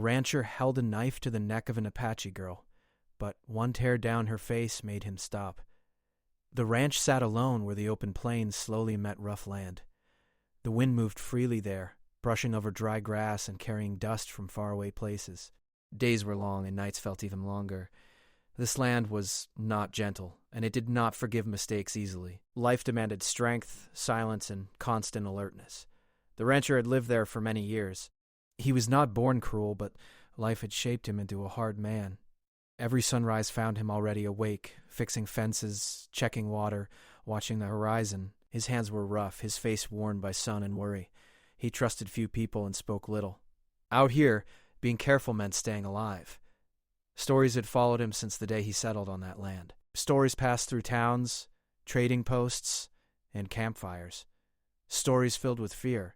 rancher held a knife to the neck of an Apache girl, but one tear down her face made him stop. The ranch sat alone where the open plains slowly met rough land. The wind moved freely there, brushing over dry grass and carrying dust from faraway places. Days were long and nights felt even longer. This land was not gentle, and it did not forgive mistakes easily. Life demanded strength, silence, and constant alertness. The rancher had lived there for many years. He was not born cruel, but life had shaped him into a hard man. Every sunrise found him already awake, fixing fences, checking water, watching the horizon. His hands were rough, his face worn by sun and worry. He trusted few people and spoke little. Out here, being careful meant staying alive. Stories had followed him since the day he settled on that land. Stories passed through towns, trading posts, and campfires. Stories filled with fear.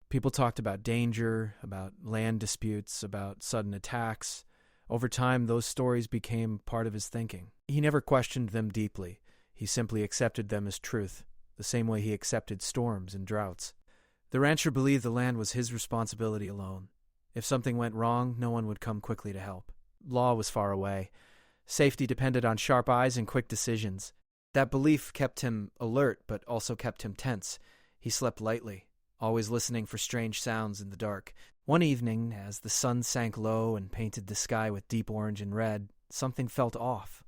People talked about danger, about land disputes, about sudden attacks. Over time, those stories became part of his thinking. He never questioned them deeply. He simply accepted them as truth, the same way he accepted storms and droughts. The rancher believed the land was his responsibility alone. If something went wrong, no one would come quickly to help. Law was far away. Safety depended on sharp eyes and quick decisions. That belief kept him alert, but also kept him tense. He slept lightly, always listening for strange sounds in the dark. One evening, as the sun sank low and painted the sky with deep orange and red, something felt off.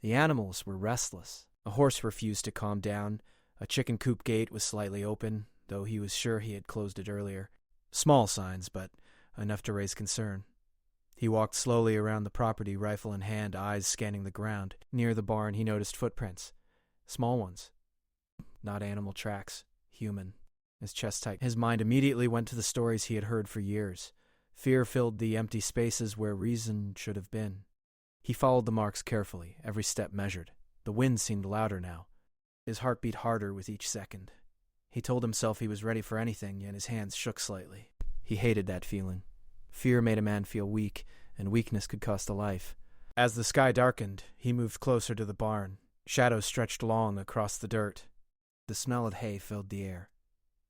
The animals were restless. A horse refused to calm down. A chicken coop gate was slightly open, though he was sure he had closed it earlier. Small signs, but enough to raise concern. He walked slowly around the property, rifle in hand, eyes scanning the ground. Near the barn, he noticed footprints. Small ones. Not animal tracks. Human. His chest tightened. His mind immediately went to the stories he had heard for years. Fear filled the empty spaces where reason should have been. He followed the marks carefully, every step measured. The wind seemed louder now. His heart beat harder with each second. He told himself he was ready for anything, yet his hands shook slightly. He hated that feeling. Fear made a man feel weak, and weakness could cost a life. As the sky darkened, he moved closer to the barn. Shadows stretched long across the dirt. The smell of hay filled the air.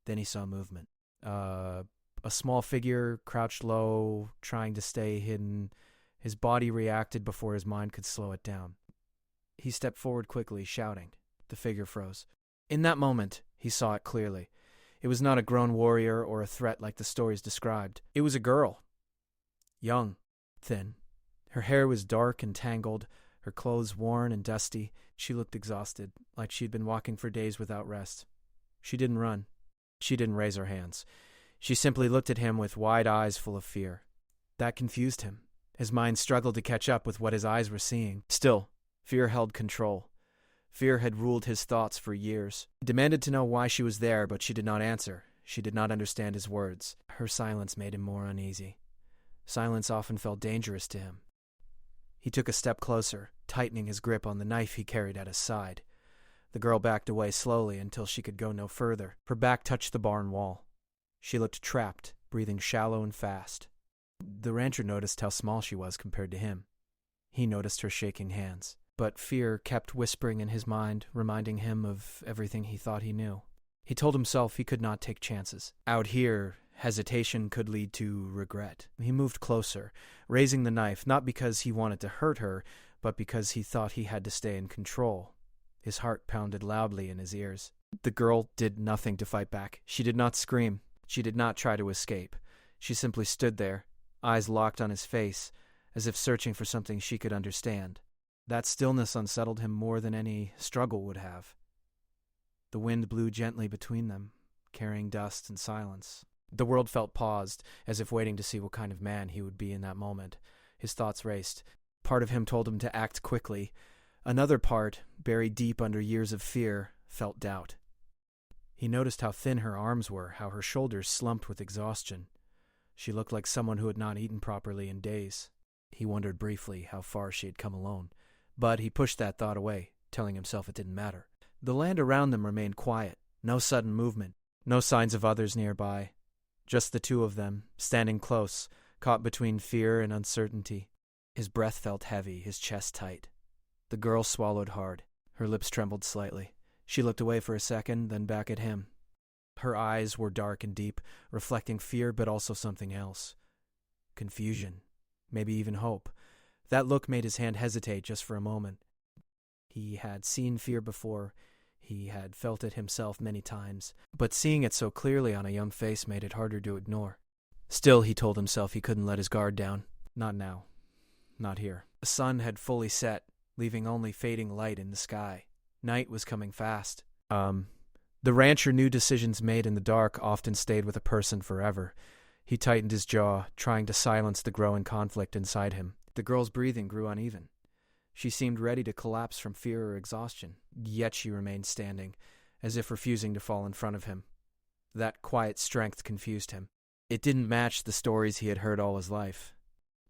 Then he saw movement. A small figure crouched low, trying to stay hidden. His body reacted before his mind could slow it down. He stepped forward quickly, shouting. The figure froze. In that moment, he saw it clearly. It was not a grown warrior or a threat like the stories described. It was a girl. Young, thin. Her hair was dark and tangled, her clothes worn and dusty. She looked exhausted, like she'd been walking for days without rest. She didn't run. She didn't raise her hands. She simply looked at him with wide eyes full of fear. That confused him. His mind struggled to catch up with what his eyes were seeing. Still, fear held control. Fear had ruled his thoughts for years. He demanded to know why she was there, but she did not answer. She did not understand his words. Her silence made him more uneasy. Silence often felt dangerous to him. He took a step closer, tightening his grip on the knife he carried at his side. The girl backed away slowly until she could go no further. Her back touched the barn wall. She looked trapped, breathing shallow and fast. The rancher noticed how small she was compared to him. He noticed her shaking hands. But fear kept whispering in his mind, reminding him of everything he thought he knew. He told himself he could not take chances. Out here, hesitation could lead to regret. He moved closer, raising the knife, not because he wanted to hurt her, but because he thought he had to stay in control. His heart pounded loudly in his ears. The girl did nothing to fight back. She did not scream. She did not try to escape. She simply stood there, eyes locked on his face, as if searching for something she could understand. That stillness unsettled him more than any struggle would have. The wind blew gently between them, carrying dust and silence. The world felt paused, as if waiting to see what kind of man he would be in that moment. His thoughts raced. Part of him told him to act quickly. Another part, buried deep under years of fear, felt doubt. He noticed how thin her arms were, how her shoulders slumped with exhaustion. She looked like someone who had not eaten properly in days. He wondered briefly how far she had come alone. But he pushed that thought away, telling himself it didn't matter. The land around them remained quiet, no sudden movement, no signs of others nearby. Just the two of them, standing close, caught between fear and uncertainty. His breath felt heavy, his chest tight. The girl swallowed hard. Her lips trembled slightly. She looked away for a second, then back at him. Her eyes were dark and deep, reflecting fear but also something else. confusion, maybe even hope. That look made his hand hesitate just for a moment. He had seen fear before. He had felt it himself many times, but seeing it so clearly on a young face made it harder to ignore. Still, he told himself he couldn't let his guard down. Not now. Not here. The sun had fully set, leaving only fading light in the sky. Night was coming fast. The rancher knew decisions made in the dark often stayed with a person forever. He tightened his jaw, trying to silence the growing conflict inside him. The girl's breathing grew uneven. She seemed ready to collapse from fear or exhaustion, yet she remained standing, as if refusing to fall in front of him. That quiet strength confused him. It didn't match the stories he had heard all his life.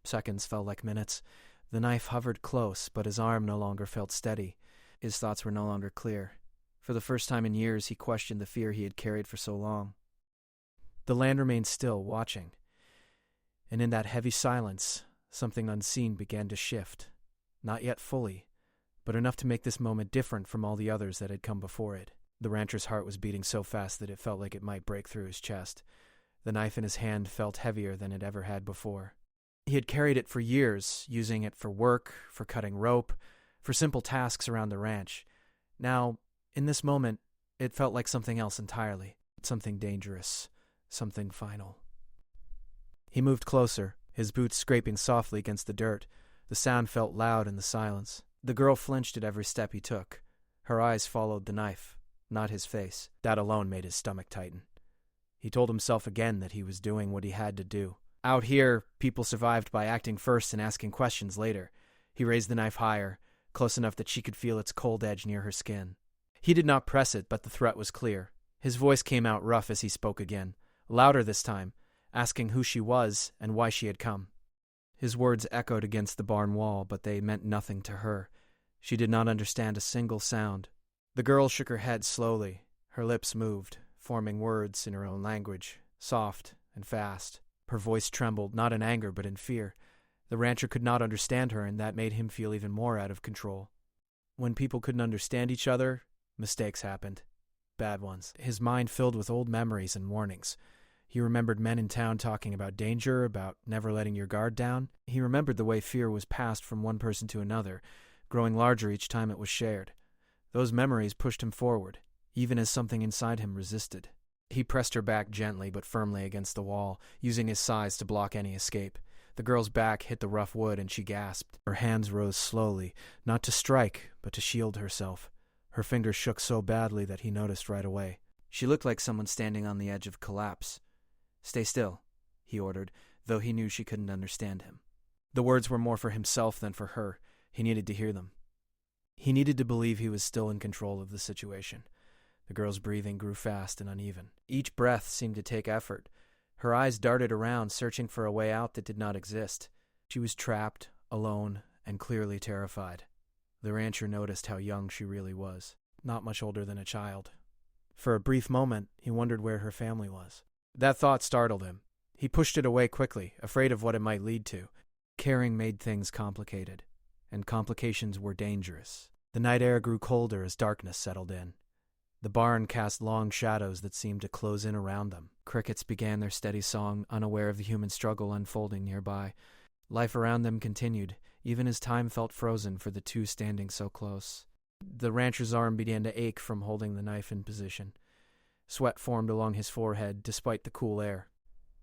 Seconds felt like minutes. The knife hovered close, but his arm no longer felt steady. His thoughts were no longer clear. For the first time in years, he questioned the fear he had carried for so long. The land remained still, watching. And in that heavy silence, something unseen began to shift. Not yet fully, but enough to make this moment different from all the others that had come before it. The rancher's heart was beating so fast that it felt like it might break through his chest. The knife in his hand felt heavier than it ever had before. He had carried it for years, using it for work, for cutting rope, for simple tasks around the ranch. Now, in this moment, it felt like something else entirely. Something dangerous. Something final. He moved closer, his boots scraping softly against the dirt. The sound felt loud in the silence. The girl flinched at every step he took. Her eyes followed the knife, not his face. That alone made his stomach tighten. He told himself again that he was doing what he had to do. Out here, people survived by acting first and asking questions later. He raised the knife higher, close enough that she could feel its cold edge near her skin. He did not press it, but the threat was clear. His voice came out rough as he spoke again, louder this time, asking who she was and why she had come. His words echoed against the barn wall, but they meant nothing to her. She did not understand a single sound. The girl shook her head slowly. Her lips moved, forming words in her own language, soft and fast. Her voice trembled, not in anger but in fear. The rancher could not understand her, and that made him feel even more out of control. When people couldn't understand each other, mistakes happened. Bad ones. His mind filled with old memories and warnings. He remembered men in town talking about danger, about never letting your guard down. He remembered the way fear was passed from one person to another, growing larger each time it was shared. Those memories pushed him forward, even as something inside him resisted. He pressed her back gently but firmly against the wall, using his size to block any escape. The girl's back hit the rough wood and she gasped. Her hands rose slowly, not to strike, but to shield herself. Her fingers shook so badly that he noticed right away. She looked like someone standing on the edge of collapse. "Stay still," he ordered, though he knew she couldn't understand him. The words were more for himself than for her. He needed to hear them. He needed to believe he was still in control of the situation. The girl's breathing grew fast and uneven. Each breath seemed to take effort. Her eyes darted around, searching for a way out that did not exist. She was trapped, alone, and clearly terrified. The rancher noticed how young she really was, not much older than a child. For a brief moment, he wondered where her family was. That thought startled him. He pushed it away quickly, afraid of what it might lead to. Caring made things complicated, and complications were dangerous. The night air grew colder as darkness settled in. The barn cast long shadows that seemed to close in around them. Crickets began their steady song, unaware of the human struggle unfolding nearby. Life around them continued, even as time felt frozen for the two standing so close. The rancher's arm began to ache from holding the knife in position. Sweat formed along his forehead, despite the cool air.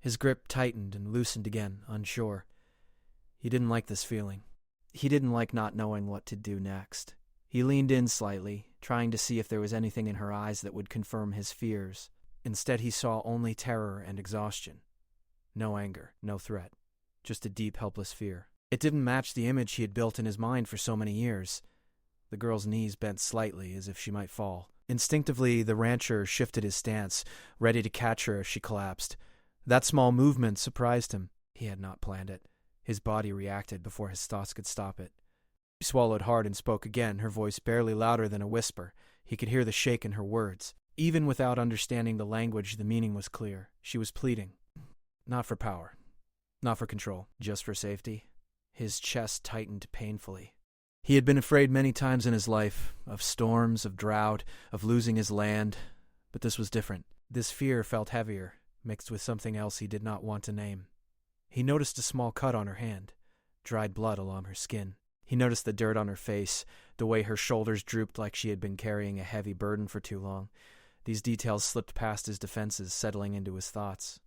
His grip tightened and loosened again, unsure. He didn't like this feeling. He didn't like not knowing what to do next. He leaned in slightly, trying to see if there was anything in her eyes that would confirm his fears. Instead, he saw only terror and exhaustion. No anger, no threat. Just a deep, helpless fear. It didn't match the image he had built in his mind for so many years. The girl's knees bent slightly, as if she might fall. Instinctively, the rancher shifted his stance, ready to catch her if she collapsed. That small movement surprised him. He had not planned it. His body reacted before his thoughts could stop it. She swallowed hard and spoke again, her voice barely louder than a whisper. He could hear the shake in her words. Even without understanding the language, the meaning was clear. She was pleading. Not for power. Not for control. Just for safety. His chest tightened painfully. He had been afraid many times in his life, of storms, of drought, of losing his land. But this was different. This fear felt heavier, mixed with something else he did not want to name. He noticed a small cut on her hand, dried blood along her skin. He noticed the dirt on her face, the way her shoulders drooped like she had been carrying a heavy burden for too long. These details slipped past his defenses, settling into his thoughts.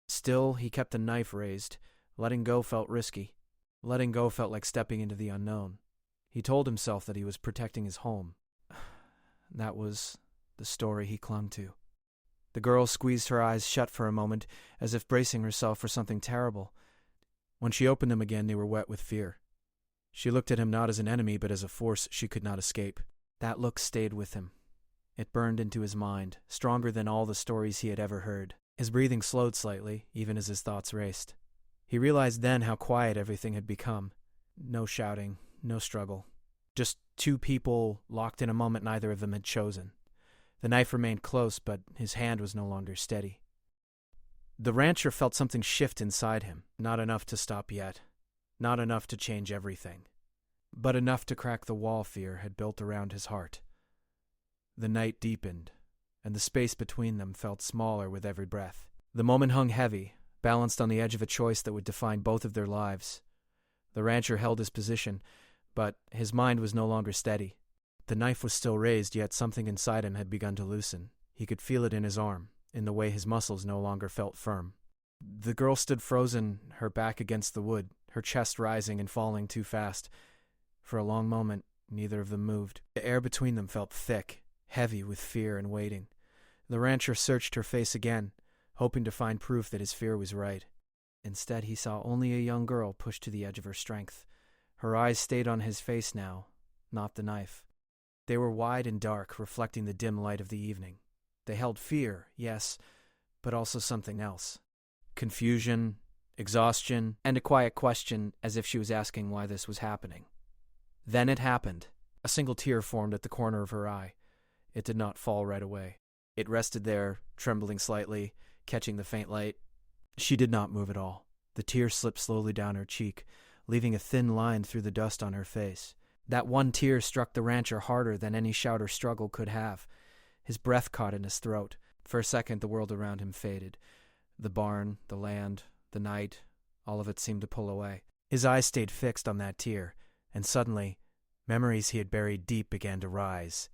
Still, he kept the knife raised. Letting go felt risky. Letting go felt like stepping into the unknown. He told himself that he was protecting his home. That was the story he clung to. The girl squeezed her eyes shut for a moment, as if bracing herself for something terrible. When she opened them again, they were wet with fear. She looked at him not as an enemy, but as a force she could not escape. That look stayed with him. It burned into his mind, stronger than all the stories he had ever heard. His breathing slowed slightly, even as his thoughts raced. He realized then how quiet everything had become. No shouting, no struggle. Just two people locked in a moment neither of them had chosen. The knife remained close, but his hand was no longer steady. The rancher felt something shift inside him, not enough to stop yet, not enough to change everything, but enough to crack the wall fear had built around his heart. The night deepened, and the space between them felt smaller with every breath. The moment hung heavy, balanced on the edge of a choice that would define both of their lives. The rancher held his position, but his mind was no longer steady. The knife was still raised, yet something inside him had begun to loosen. He could feel it in his arm, in the way his muscles no longer felt firm. The girl stood frozen, her back against the wood, her chest rising and falling too fast. For a long moment, neither of them moved. The air between them felt thick, heavy with fear and waiting. The rancher searched her face again, hoping to find proof that his fear was right. Instead, he saw only a young girl pushed to the edge of her strength. Her eyes stayed on his face now, not the knife. They were wide and dark, reflecting the dim light of the evening. They held fear, yes, but also something else. Confusion, exhaustion, and a quiet question as if she was asking why this was happening. Then it happened. A single tear formed at the corner of her eye. It did not fall right away. It rested there, trembling slightly, catching the faint light. She did not move at all. The tear slipped slowly down her cheek, leaving a thin line through the dust on her face. That one tear struck the rancher harder than any shout or struggle could have. His breath caught in his throat. For a second, the world around him faded. The barn, the land, the night, all of it seemed to pull away. His eyes stayed fixed on that tear, and suddenly, memories he had buried deep began to rise.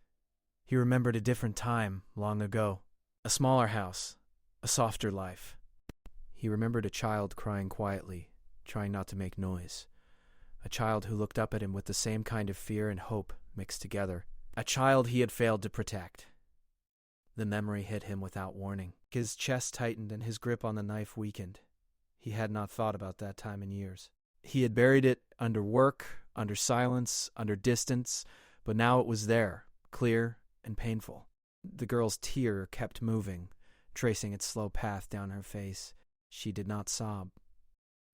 He remembered a different time, long ago. A smaller house, a softer life. He remembered a child crying quietly, trying not to make noise. A child who looked up at him with the same kind of fear and hope mixed together. A child he had failed to protect. The memory hit him without warning. His chest tightened and his grip on the knife weakened. He had not thought about that time in years. He had buried it under work, under silence, under distance, but now it was there, clear and painful. The girl's tear kept moving, tracing its slow path down her face. She did not sob.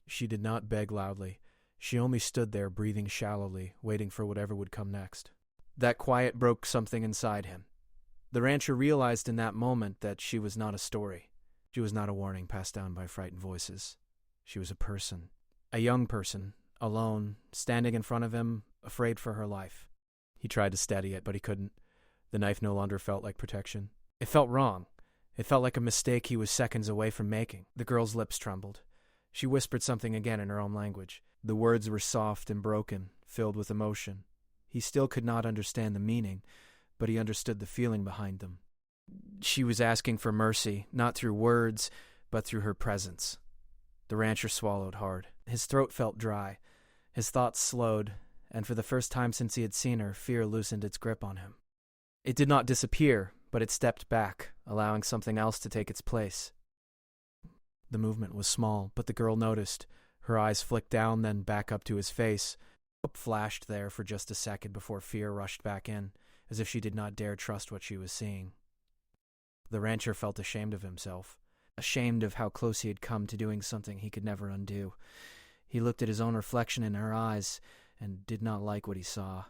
She did not beg loudly. She only stood there, breathing shallowly, waiting for whatever would come next. That quiet broke something inside him. The rancher realized in that moment that she was not a story. She was not a warning passed down by frightened voices. She was a person. A young person, alone, standing in front of him, afraid for her life. He tried to steady it, but he couldn't. The knife no longer felt like protection. It felt wrong. It felt like a mistake he was seconds away from making. The girl's lips trembled. She whispered something again in her own language. The words were soft and broken, filled with emotion. He still could not understand the meaning, but he understood the feeling behind them. She was asking for mercy, not through words, but through her presence. The rancher swallowed hard. His throat felt dry. His thoughts slowed, and for the first time since he had seen her, fear loosened its grip on him. It did not disappear, but it stepped back, allowing something else to take its place. The movement was small, but the girl noticed. Her eyes flicked down, then back up to his face. Hope flashed there for just a second before fear rushed back in, as if she did not dare trust what she was seeing. The rancher felt ashamed of himself, ashamed of how close he had come to doing something he could never undo. He looked at his own reflection in her eyes and did not like what he saw.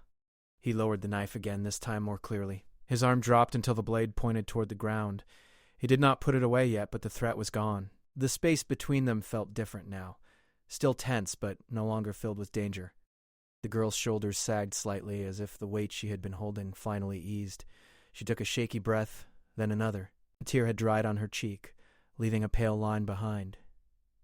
He lowered the knife again, this time more clearly. His arm dropped until the blade pointed toward the ground. He did not put it away yet, but the threat was gone. The space between them felt different now. Still tense, but no longer filled with danger. The girl's shoulders sagged slightly, as if the weight she had been holding finally eased. She took a shaky breath, then another. A tear had dried on her cheek, leaving a pale line behind.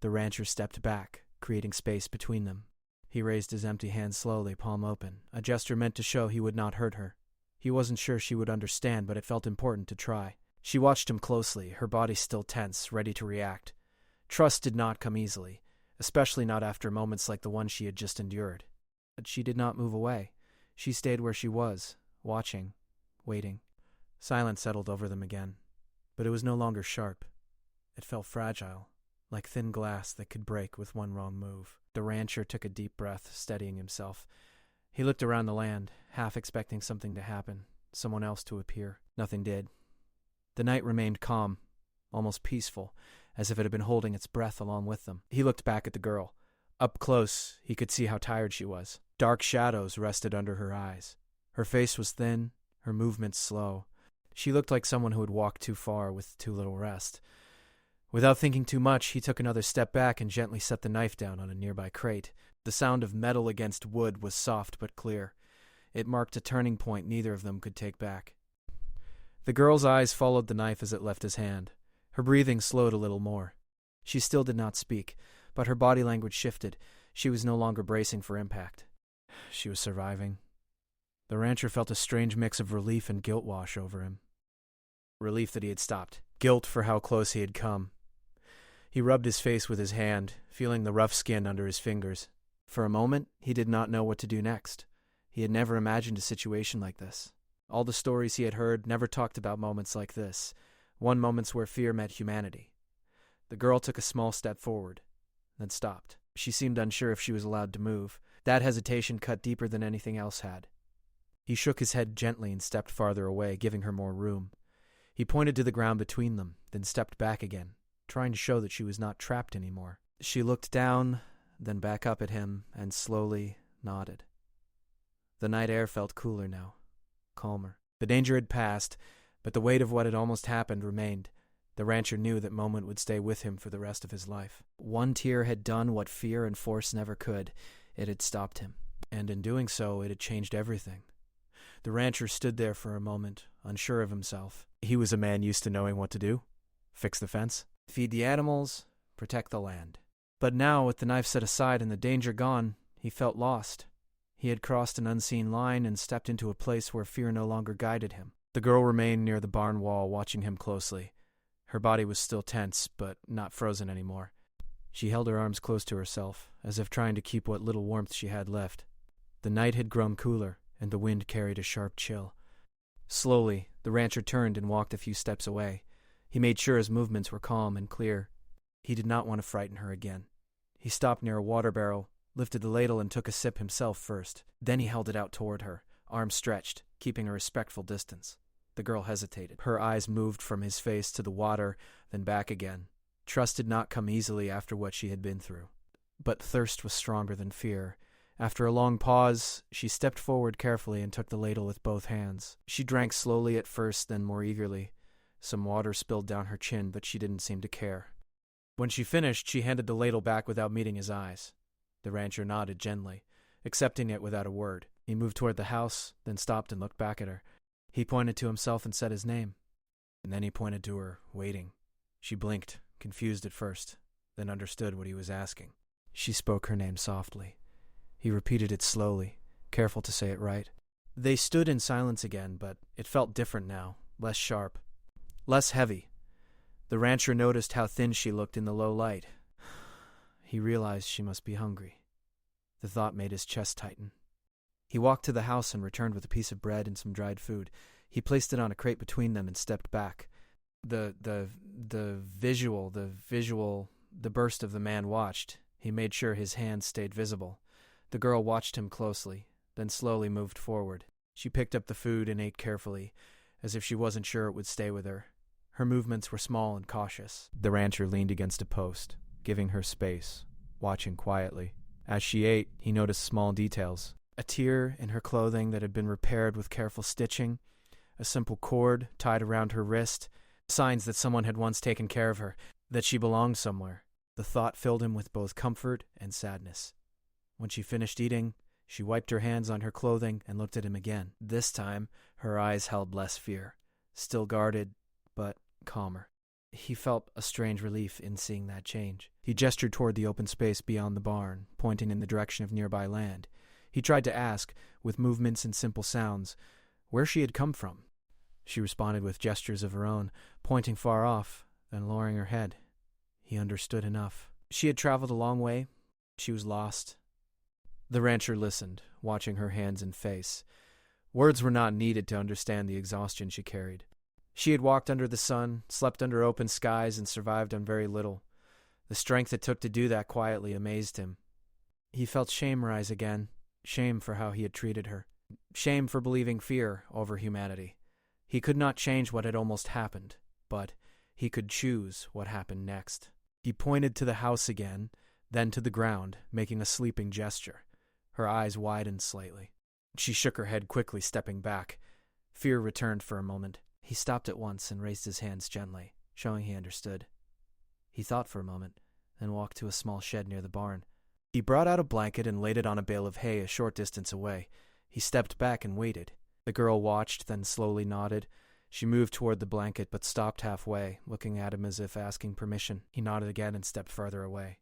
The rancher stepped back, creating space between them. He raised his empty hand slowly, palm open, a gesture meant to show he would not hurt her. He wasn't sure she would understand, but it felt important to try. She watched him closely, her body still tense, ready to react. Trust did not come easily, especially not after moments like the one she had just endured. But she did not move away. She stayed where she was, watching, waiting. Silence settled over them again, but it was no longer sharp. It felt fragile, like thin glass that could break with one wrong move. The rancher took a deep breath, steadying himself. He looked around the land, half expecting something to happen, someone else to appear. Nothing did. The night remained calm, almost peaceful, as if it had been holding its breath along with them. He looked back at the girl. Up close, he could see how tired she was. Dark shadows rested under her eyes. Her face was thin, her movements slow. She looked like someone who had walked too far with too little rest. Without thinking too much, he took another step back and gently set the knife down on a nearby crate. The sound of metal against wood was soft but clear. It marked a turning point neither of them could take back. The girl's eyes followed the knife as it left his hand. Her breathing slowed a little more. She still did not speak, but her body language shifted. She was no longer bracing for impact. She was surviving. The rancher felt a strange mix of relief and guilt wash over him. Relief that he had stopped. Guilt for how close he had come. He rubbed his face with his hand, feeling the rough skin under his fingers. For a moment, he did not know what to do next. He had never imagined a situation like this. All the stories he had heard never talked about moments like this, moments where fear met humanity. The girl took a small step forward, then stopped. She seemed unsure if she was allowed to move. That hesitation cut deeper than anything else had. He shook his head gently and stepped farther away, giving her more room. He pointed to the ground between them, then stepped back again, trying to show that she was not trapped anymore. She looked down, then back up at him, and slowly nodded. The night air felt cooler now, calmer. The danger had passed, but the weight of what had almost happened remained. The rancher knew that moment would stay with him for the rest of his life. One tear had done what fear and force never could. It had stopped him, and in doing so, it had changed everything. The rancher stood there for a moment, unsure of himself. He was a man used to knowing what to do. Fix the fence, feed the animals, protect the land. But now, with the knife set aside and the danger gone, he felt lost. He had crossed an unseen line and stepped into a place where fear no longer guided him. The girl remained near the barn wall, watching him closely. Her body was still tense, but not frozen anymore. She held her arms close to herself, as if trying to keep what little warmth she had left. The night had grown cooler, and the wind carried a sharp chill. Slowly, the rancher turned and walked a few steps away. He made sure his movements were calm and clear. He did not want to frighten her again. He stopped near a water barrel, lifted the ladle and took a sip himself first. Then he held it out toward her, arms stretched, keeping a respectful distance. The girl hesitated. Her eyes moved from his face to the water, then back again. Trust did not come easily after what she had been through. But thirst was stronger than fear. After a long pause, she stepped forward carefully and took the ladle with both hands. She drank slowly at first, then more eagerly. Some water spilled down her chin, but she didn't seem to care. When she finished, she handed the ladle back without meeting his eyes. The rancher nodded gently, accepting it without a word. He moved toward the house, then stopped and looked back at her. He pointed to himself and said his name. And then he pointed to her, waiting. She blinked, confused at first, then understood what he was asking. She spoke her name softly. He repeated it slowly, careful to say it right. They stood in silence again, but it felt different now, less sharp, less heavy. The rancher noticed how thin she looked in the low light. He realized she must be hungry. The thought made his chest tighten. He walked to the house and returned with a piece of bread and some dried food. He placed it on a crate between them and stepped back. The burst of the man watched. He made sure his hands stayed visible. The girl watched him closely, then slowly moved forward. She picked up the food and ate carefully, as if she wasn't sure it would stay with her. Her movements were small and cautious. The rancher leaned against a post, giving her space, watching quietly. As she ate, he noticed small details. A tear in her clothing that had been repaired with careful stitching, a simple cord tied around her wrist, signs that someone had once taken care of her, that she belonged somewhere. The thought filled him with both comfort and sadness. When she finished eating, she wiped her hands on her clothing and looked at him again. This time, her eyes held less fear, still guarded, but calmer. He felt a strange relief in seeing that change. He gestured toward the open space beyond the barn, pointing in the direction of nearby land. He tried to ask, with movements and simple sounds, where she had come from. She responded with gestures of her own, pointing far off, then lowering her head. He understood enough. She had traveled a long way. She was lost. The rancher listened, watching her hands and face. Words were not needed to understand the exhaustion she carried. She had walked under the sun, slept under open skies, and survived on very little. The strength it took to do that quietly amazed him. He felt shame rise again, shame for how he had treated her, shame for believing fear over humanity. He could not change what had almost happened, but he could choose what happened next. He pointed to the house again, then to the ground, making a sleeping gesture. Her eyes widened slightly. She shook her head quickly, stepping back. Fear returned for a moment. He stopped at once and raised his hands gently, showing he understood. He thought for a moment, then walked to a small shed near the barn. He brought out a blanket and laid it on a bale of hay a short distance away. He stepped back and waited. The girl watched, then slowly nodded. She moved toward the blanket, but stopped halfway, looking at him as if asking permission. He nodded again and stepped farther away.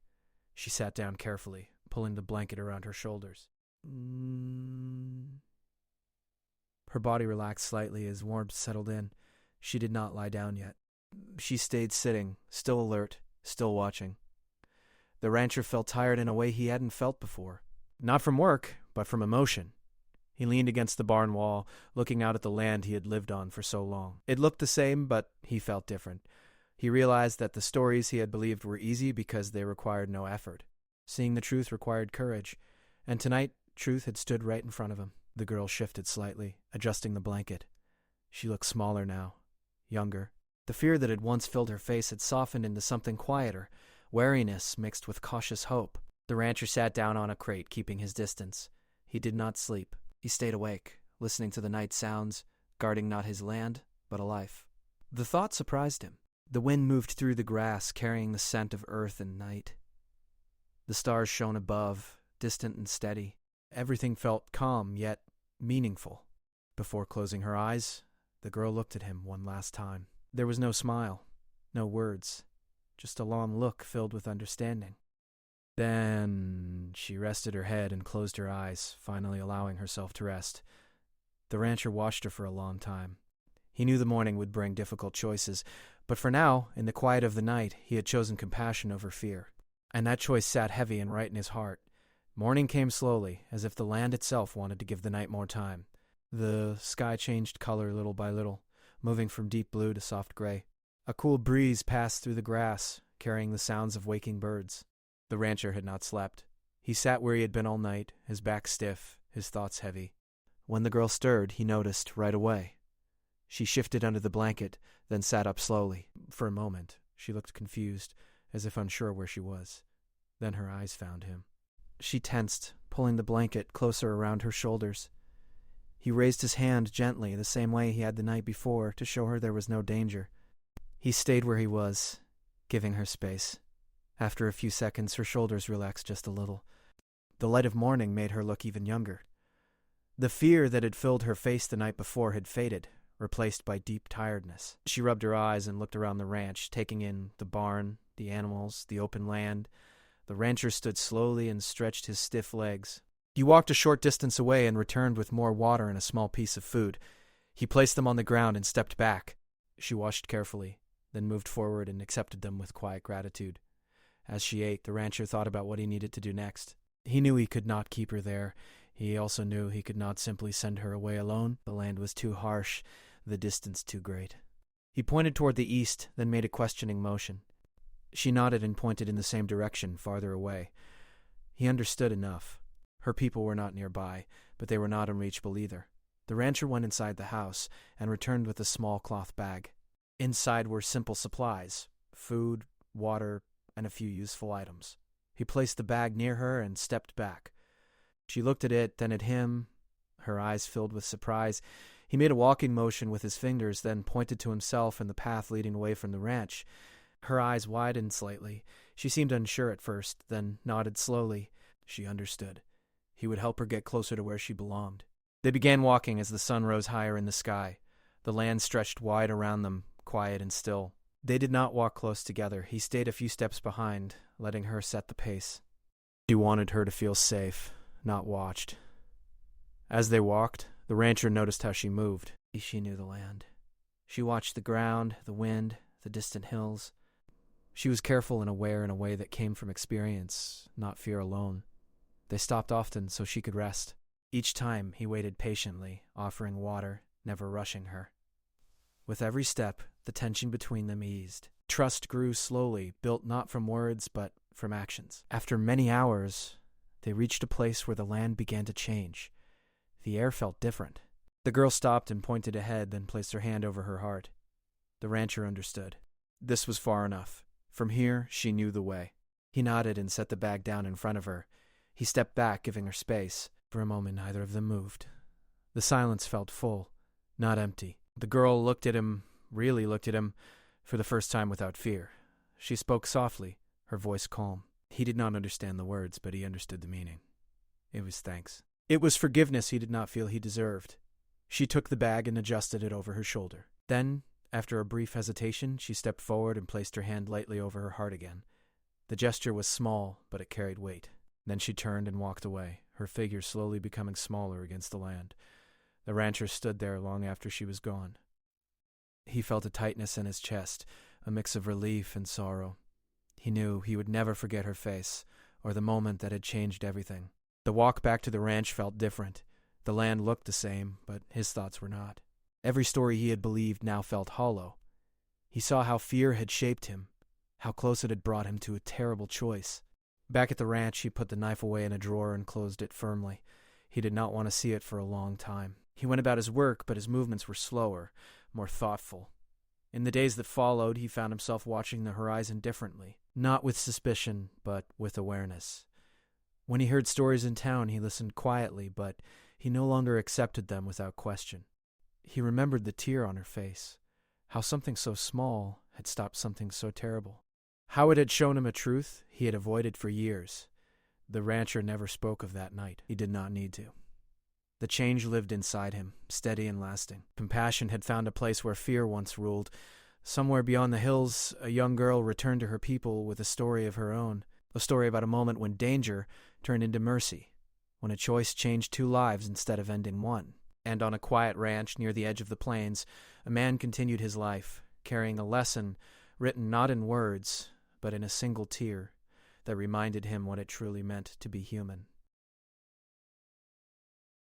She sat down carefully, pulling the blanket around her shoulders. Her body relaxed slightly as warmth settled in. She did not lie down yet. She stayed sitting, still alert, still watching. The rancher felt tired in a way he hadn't felt before. Not from work, but from emotion. He leaned against the barn wall, looking out at the land he had lived on for so long. It looked the same, but he felt different. He realized that the stories he had believed were easy because they required no effort. Seeing the truth required courage, and tonight, truth had stood right in front of him. The girl shifted slightly, adjusting the blanket. She looked smaller now, younger. The fear that had once filled her face had softened into something quieter, wariness mixed with cautious hope. The rancher sat down on a crate, keeping his distance. He did not sleep. He stayed awake, listening to the night sounds, guarding not his land, but a life. The thought surprised him. The wind moved through the grass, carrying the scent of earth and night. The stars shone above, distant and steady. Everything felt calm, yet meaningful. Before closing her eyes, the girl looked at him one last time. There was no smile, no words, just a long look filled with understanding. Then she rested her head and closed her eyes, finally allowing herself to rest. The rancher watched her for a long time. He knew the morning would bring difficult choices, but for now, in the quiet of the night, he had chosen compassion over fear. And that choice sat heavy and right in his heart. Morning came slowly, as if the land itself wanted to give the night more time. The sky changed color little by little, moving from deep blue to soft gray. A cool breeze passed through the grass, carrying the sounds of waking birds. The rancher had not slept. He sat where he had been all night, his back stiff, his thoughts heavy. When the girl stirred, he noticed right away. She shifted under the blanket, then sat up slowly. For a moment, she looked confused, as if unsure where she was. Then her eyes found him. She tensed, pulling the blanket closer around her shoulders. He raised his hand gently, the same way he had the night before, to show her there was no danger. He stayed where he was, giving her space. After a few seconds, her shoulders relaxed just a little. The light of morning made her look even younger. The fear that had filled her face the night before had faded, replaced by deep tiredness. She rubbed her eyes and looked around the ranch, taking in the barn, the animals, the open land. The rancher stood slowly and stretched his stiff legs. He walked a short distance away and returned with more water and a small piece of food. He placed them on the ground and stepped back. She washed carefully, then moved forward and accepted them with quiet gratitude. As she ate, the rancher thought about what he needed to do next. He knew he could not keep her there. He also knew he could not simply send her away alone. The land was too harsh, the distance too great. He pointed toward the east, then made a questioning motion. She nodded and pointed in the same direction, farther away. He understood enough. Her people were not nearby, but they were not unreachable either. The rancher went inside the house and returned with a small cloth bag. Inside were simple supplies, food, water, and a few useful items. He placed the bag near her and stepped back. She looked at it, then at him, her eyes filled with surprise. He made a walking motion with his fingers, then pointed to himself and the path leading away from the ranch. Her eyes widened slightly. She seemed unsure at first, then nodded slowly. She understood. He would help her get closer to where she belonged. They began walking as the sun rose higher in the sky. The land stretched wide around them, quiet and still. They did not walk close together. He stayed a few steps behind, letting her set the pace. He wanted her to feel safe, not watched. As they walked, the rancher noticed how she moved. She knew the land. She watched the ground, the wind, the distant hills. She was careful and aware in a way that came from experience, not fear alone. They stopped often so she could rest. Each time, he waited patiently, offering water, never rushing her. With every step, the tension between them eased. Trust grew slowly, built not from words but from actions. After many hours, they reached a place where the land began to change. The air felt different. The girl stopped and pointed ahead, then placed her hand over her heart. The rancher understood. This was far enough. From here, she knew the way. He nodded and set the bag down in front of her. He stepped back, giving her space. For a moment, neither of them moved. The silence felt full, not empty. The girl really looked at him, for the first time without fear. She spoke softly, her voice calm. He did not understand the words, but he understood the meaning. It was thanks. It was forgiveness he did not feel he deserved. She took the bag and adjusted it over her shoulder. Then, after a brief hesitation, she stepped forward and placed her hand lightly over her heart again. The gesture was small, but it carried weight. Then she turned and walked away, her figure slowly becoming smaller against the land. The rancher stood there long after she was gone. He felt a tightness in his chest, a mix of relief and sorrow. He knew he would never forget her face, or the moment that had changed everything. The walk back to the ranch felt different. The land looked the same, but his thoughts were not. Every story he had believed now felt hollow. He saw how fear had shaped him, how close it had brought him to a terrible choice. Back at the ranch, he put the knife away in a drawer and closed it firmly. He did not want to see it for a long time. He went about his work, but his movements were slower, more thoughtful. In the days that followed, he found himself watching the horizon differently, not with suspicion, but with awareness. When he heard stories in town, he listened quietly, but he no longer accepted them without question. He remembered the tear on her face, how something so small had stopped something so terrible. How it had shown him a truth he had avoided for years. The rancher never spoke of that night. He did not need to. The change lived inside him, steady and lasting. Compassion had found a place where fear once ruled. Somewhere beyond the hills, a young girl returned to her people with a story of her own, a story about a moment when danger turned into mercy, when a choice changed two lives instead of ending one. And on a quiet ranch near the edge of the plains, a man continued his life, carrying a lesson written not in words, but in a single tear that reminded him what it truly meant to be human.